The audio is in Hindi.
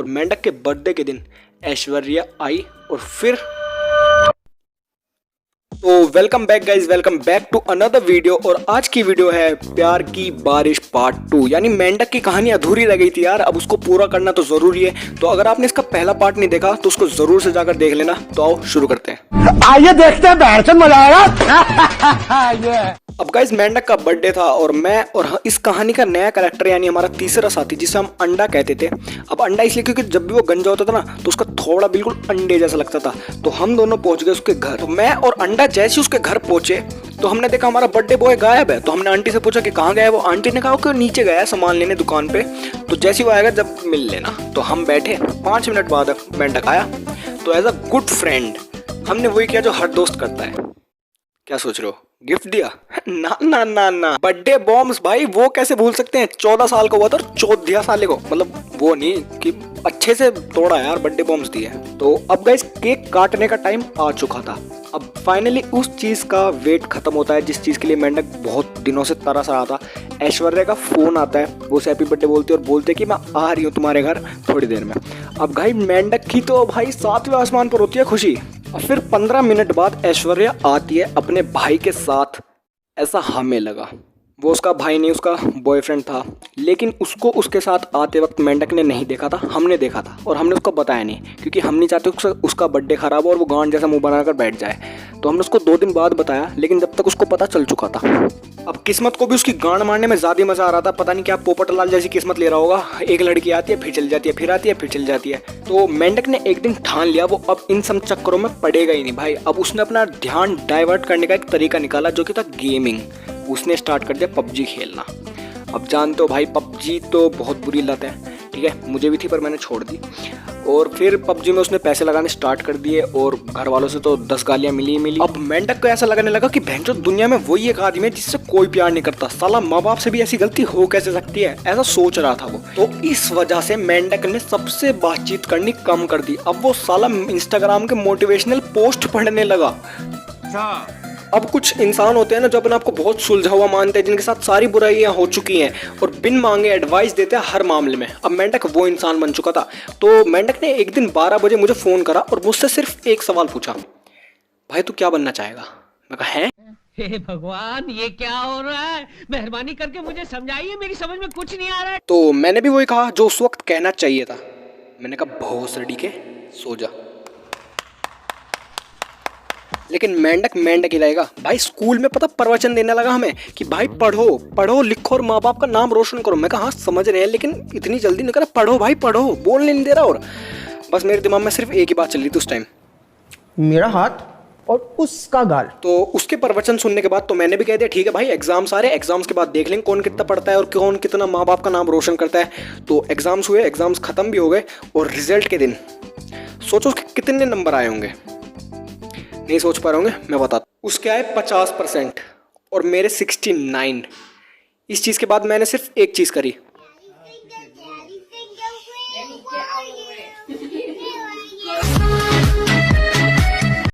और मेंढक के बर्थडे के दिन ऐश्वर्या आई और फिर तो welcome back guys, welcome back to another video. और आज की वीडियो है प्यार की बारिश पार्ट 2। यानी मेंढक की कहानी अधूरी रह गई थी यार, अब उसको पूरा करना तो जरूरी है। तो अगर आपने इसका पहला पार्ट नहीं देखा तो उसको जरूर से जाकर देख लेना। तो आओ शुरू करते हैं। आइए देखते हैं, बैठकर मजा आएगा। अब गाइज मेंढक का बर्थडे था और मैं और इस कहानी का नया कैरेक्टर यानी हमारा तीसरा साथी जिसे हम अंडा कहते थे। अब अंडा इसलिए क्योंकि जब भी वो गंजा होता था ना तो उसका थोड़ा बिल्कुल अंडे जैसा लगता था। तो हम दोनों पहुंच गए उसके घर। तो मैं और अंडा जैसे उसके घर पहुंचे तो हमने देखा हमारा बर्थडे बॉय गायब है। तो हमने आंटी से पूछा कि कहाँ गया है वो। आंटी ने कहा कि नीचे गया है सामान लेने दुकान पे, तो जैसे ही वो आएगा जब मिल लेना। तो हम बैठे, 5 मिनट बाद मेंढक आया। तो एज अ गुड फ्रेंड हमने वही किया जो हर दोस्त करता है। क्या सोच रहे हो, गिफ्ट दिया? ना ना ना ना, बर्थडे बॉम्ब्स भाई वो कैसे भूल सकते हैं। 14 साल का हुआ था और 14 साल को, मतलब वो नहीं कि अच्छे से तोड़ा यार, बर्थडे बॉम्ब्स दिए। तो अब गाइस केक काटने का टाइम आ चुका था। अब फाइनली उस चीज का वेट खत्म होता है जिस चीज के लिए मेंढक बहुत दिनों से तरस रहा था। ऐश्वर्या का फोन आता है, वो उसे हैप्पी बर्थडे बोलती है और बोलते कि मैं आ रही हूँ तुम्हारे घर थोड़ी देर में। अब भाई मेंढक की तो भाई 7वें आसमान पर होती है खुशी। और फिर 15 मिनट बाद ऐश्वर्या आती है अपने भाई के साथ। ऐसा हमें लगा वो उसका भाई नहीं, उसका बॉयफ्रेंड था, लेकिन उसको उसके साथ आते वक्त मेंढक ने नहीं देखा था, हमने देखा था। और हमने उसको बताया नहीं क्योंकि हम नहीं चाहते उसका बर्थडे खराब हो और वो गांड जैसा मुंह बनाकर बैठ जाए। तो हमने उसको 2 दिन बाद बताया, लेकिन जब तक उसको पता चल चुका था। अब किस्मत को भी उसकी गांड मारने में ज़्यादा मज़ा आ रहा था। पता नहीं क्या पोपटलाल जैसी किस्मत ले रहा होगा। एक लड़की आती है फिर चल जाती है, फिर आती है फिर चल जाती है। तो मेंढक ने एक दिन ठान लिया वो अब इन सब चक्करों में पड़ेगा ही नहीं भाई। अब उसने अपना ध्यान डाइवर्ट करने का एक तरीका निकाला जो कि था गेमिंग। उसने स्टार्ट कर दिया पबजी खेलना। अब जानते हो भाई पबजी तो बहुत बुरी लत है, ठीक है, मुझे भी थी पर मैंने छोड़ दी। और फिर पबजी में उसने पैसे लगाने स्टार्ट कर दिए और घर वालों से तो 10 गालियां मिली ही मिली। अब मेंढक को ऐसा लगने लगा कि भैंचो दुनिया में वही एक आदमी है जिससे कोई प्यार नहीं करता। साला माँ बाप से भी ऐसी गलती हो कैसे सकती है, ऐसा सोच रहा था वो। तो इस वजह से मेंढक ने सबसे बातचीत करनी कम कर दी। अब वो साला इंस्टाग्राम के मोटिवेशनल पोस्ट पढ़ने लगा। अब कुछ इंसान होते हैं ना जो अपने आप को बहुत सुलझा हुआ मानते हैं, जिनके साथ सारी बुराइयां हो चुकी हैं और बिन मांगे एडवाइस देते हैं हर मामले में। अब मेंढक वो इंसान बन चुका था। तो मेंढक ने एक दिन 12 बजे मुझे फ़ोन करा और मुझसे सिर्फ एक सवाल पूछा, भाई तू क्या बनना चाहेगा? मैं कहा है? हे भगवान, ये क्या हो रहा है? मेहरबानी करके मुझे समझाइए, मेरी समझ में कुछ नहीं आ रहा है। तो मैंने भी वही कहा जो उस वक्त कहना चाहिए था। मैंने कहा भोसड़ी के सो जा। लेकिन मेंढक मेंढक ही रहेगा भाई। स्कूल में पता प्रवचन देने लगा हमें कि भाई पढ़ो पढ़ो लिखो और माँ बाप का नाम रोशन करो। मैं कहा हाँ समझ रहे हैं, लेकिन इतनी जल्दी नहीं करा, पढ़ो भाई पढ़ो, बोलने नहीं दे रहा। और बस मेरे दिमाग में सिर्फ एक ही बात चल रही थी उस टाइम, मेरा हाथ और उसका गाल। तो उसके प्रवचन सुनने के बाद तो मैंने भी कह दिया ठीक है भाई, एग्जाम्स आ रहे हैं, एग्जाम्स के बाद देख लेंगे कौन कितना पढ़ता है और कौन कितना माँ बाप का नाम रोशन करता है। तो एग्जाम्स हुए, एग्जाम्स खत्म भी हो गए और रिजल्ट के दिन सोचो उसके कितने नंबर आए होंगे। नहीं सोच पा रहे होंगे, मैं बताता। उसके आए 50% और मेरे 69। इस चीज़ के बाद मैंने सिर्फ एक चीज़ करी,